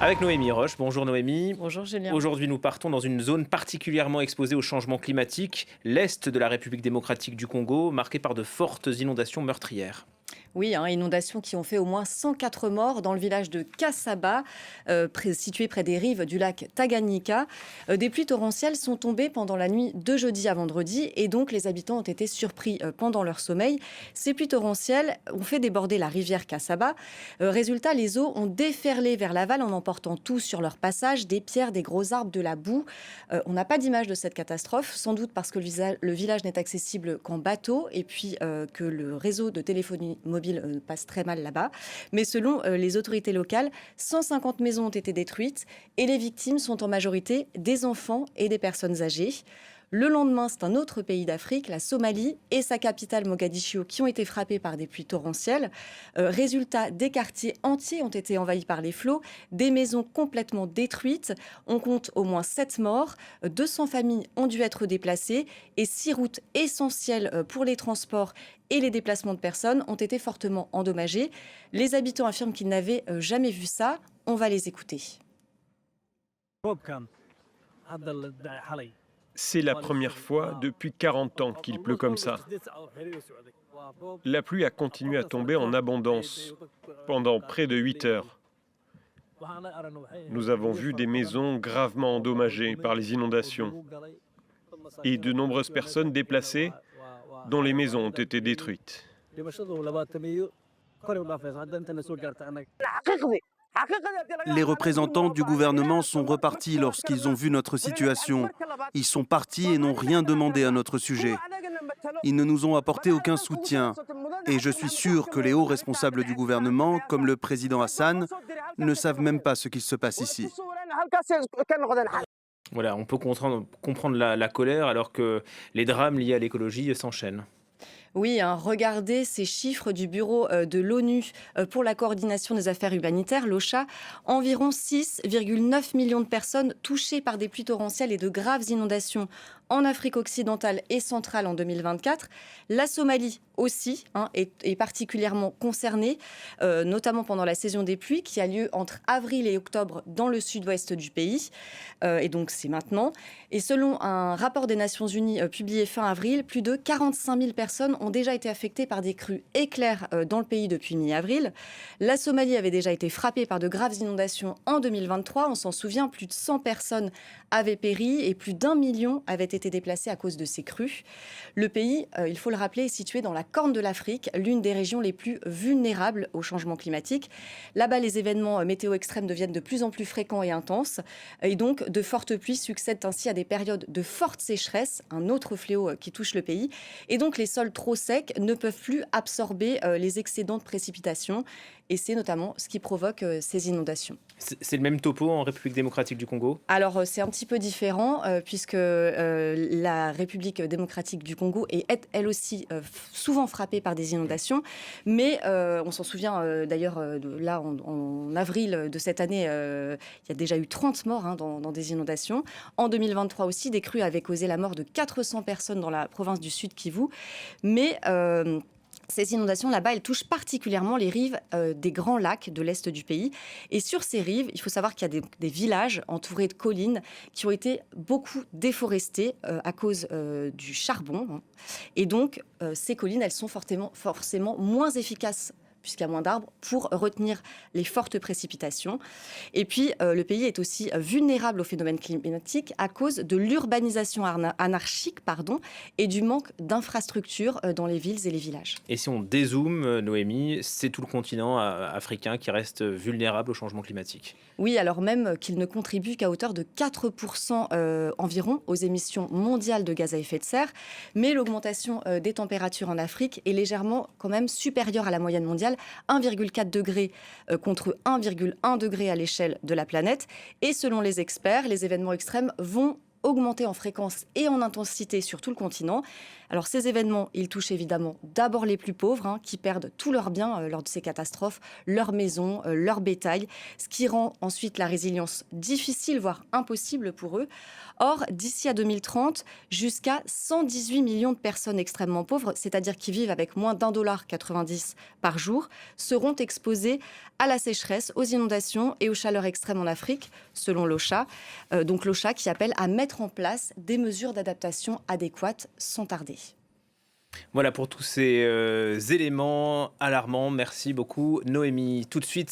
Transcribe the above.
Avec Noémie Roche. Bonjour Noémie. Bonjour Julien. Aujourd'hui, nous partons dans une zone particulièrement exposée au changement climatique, l'est de la République démocratique du Congo, marquée par de fortes inondations meurtrières. Oui, inondations qui ont fait au moins 104 morts dans le village de Kasaba, situé près des rives du lac Tanganyika. Des pluies torrentielles sont tombées pendant la nuit de jeudi à vendredi et donc les habitants ont été surpris pendant leur sommeil. Ces pluies torrentielles ont fait déborder la rivière Kasaba. Résultat, les eaux ont déferlé vers l'aval en emportant tout sur leur passage, des pierres, des gros arbres, de la boue. On n'a pas d'image de cette catastrophe, sans doute parce que le village n'est accessible qu'en bateau et puis que le réseau de téléphonie mobile passe très mal là-bas. Mais selon les autorités locales, 150 maisons ont été détruites et les victimes sont en majorité des enfants et des personnes âgées. Le lendemain, c'est un autre pays d'Afrique, la Somalie et sa capitale Mogadiscio, qui ont été frappés par des pluies torrentielles. Résultat, des quartiers entiers ont été envahis par les flots, des maisons complètement détruites. On compte au moins 7 morts, 200 familles ont dû être déplacées et 6 routes essentielles pour les transports et les déplacements de personnes ont été fortement endommagées. Les habitants affirment qu'ils n'avaient jamais vu ça. On va les écouter. C'est la première fois depuis 40 ans qu'il pleut comme ça. La pluie a continué à tomber en abondance pendant près de 8 heures. Nous avons vu des maisons gravement endommagées par les inondations et de nombreuses personnes déplacées dont les maisons ont été détruites. Les représentants du gouvernement sont repartis lorsqu'ils ont vu notre situation. Ils sont partis et n'ont rien demandé à notre sujet. Ils ne nous ont apporté aucun soutien. Et je suis sûr que les hauts responsables du gouvernement, comme le président Hassan, ne savent même pas ce qu'il se passe ici. Voilà, on peut comprendre la colère alors que les drames liés à l'écologie s'enchaînent. Oui, regardez ces chiffres du bureau de l'ONU pour la coordination des affaires humanitaires, l'OCHA. Environ 6,9 millions de personnes touchées par des pluies torrentielles et de graves inondations en Afrique occidentale et centrale en 2024. La Somalie aussi est particulièrement concernée, notamment pendant la saison des pluies qui a lieu entre avril et octobre dans le sud-ouest du pays. Et donc c'est maintenant. Et selon un rapport des Nations Unies publié fin avril, plus de 45 000 personnes ont déjà été affectées par des crues éclairs dans le pays depuis mi-avril. La Somalie avait déjà été frappée par de graves inondations en 2023. On s'en souvient, plus de 100 personnes avaient péri et plus d'1 million avaient été déplacés à cause de ces crues. Le pays, il faut le rappeler, est situé dans la Corne de l'Afrique, l'une des régions les plus vulnérables au changement climatique. Là-bas, les événements météo extrêmes deviennent de plus en plus fréquents et intenses. Et donc, de fortes pluies succèdent ainsi à des périodes de forte sécheresse, un autre fléau qui touche le pays. Et donc, les sols trop secs ne peuvent plus absorber les excédents de précipitations. Et c'est notamment ce qui provoque ces inondations. C'est le même topo en République démocratique du Congo? Alors, c'est un petit peu différent puisque la République démocratique du Congo est elle aussi souvent frappée par des inondations. Mais on s'en souvient d'ailleurs, là, en avril de cette année, il y a déjà eu 30 morts dans des inondations. En 2023 aussi, des crues avaient causé la mort de 400 personnes dans la province du Sud Kivu. Mais ces inondations, là-bas, elles touchent particulièrement les rives des grands lacs de l'est du pays. Et sur ces rives, il faut savoir qu'il y a des villages entourés de collines qui ont été beaucoup déforestés à cause du charbon. Et donc, ces collines, elles sont forcément moins efficaces puisqu'il y a moins d'arbres, pour retenir les fortes précipitations. Et puis, le pays est aussi vulnérable aux phénomènes climatiques à cause de l'urbanisation anarchique et du manque d'infrastructures dans les villes et les villages. Et si on dézoome, Noémie, c'est tout le continent africain qui reste vulnérable au changement climatique. Oui, alors même qu'il ne contribue qu'à hauteur de 4% environ aux émissions mondiales de gaz à effet de serre. Mais l'augmentation des températures en Afrique est légèrement quand même supérieure à la moyenne mondiale, 1,4 degré contre 1,1 degré à l'échelle de la planète. Et selon les experts, les événements extrêmes vont augmenter en fréquence et en intensité sur tout le continent. Alors ces événements, ils touchent évidemment d'abord les plus pauvres, qui perdent tous leurs biens lors de ces catastrophes, leurs maisons, leur bétail, ce qui rend ensuite la résilience difficile, voire impossible pour eux. Or, d'ici à 2030, jusqu'à 118 millions de personnes extrêmement pauvres, c'est-à-dire qui vivent avec moins d'1,90 $ par jour, seront exposées à la sécheresse, aux inondations et aux chaleurs extrêmes en Afrique, selon l'OCHA. Donc l'OCHA qui appelle à mettre en place des mesures d'adaptation adéquates sans tarder. Voilà pour tous ces éléments alarmants. Merci beaucoup, Noémie. Tout de suite,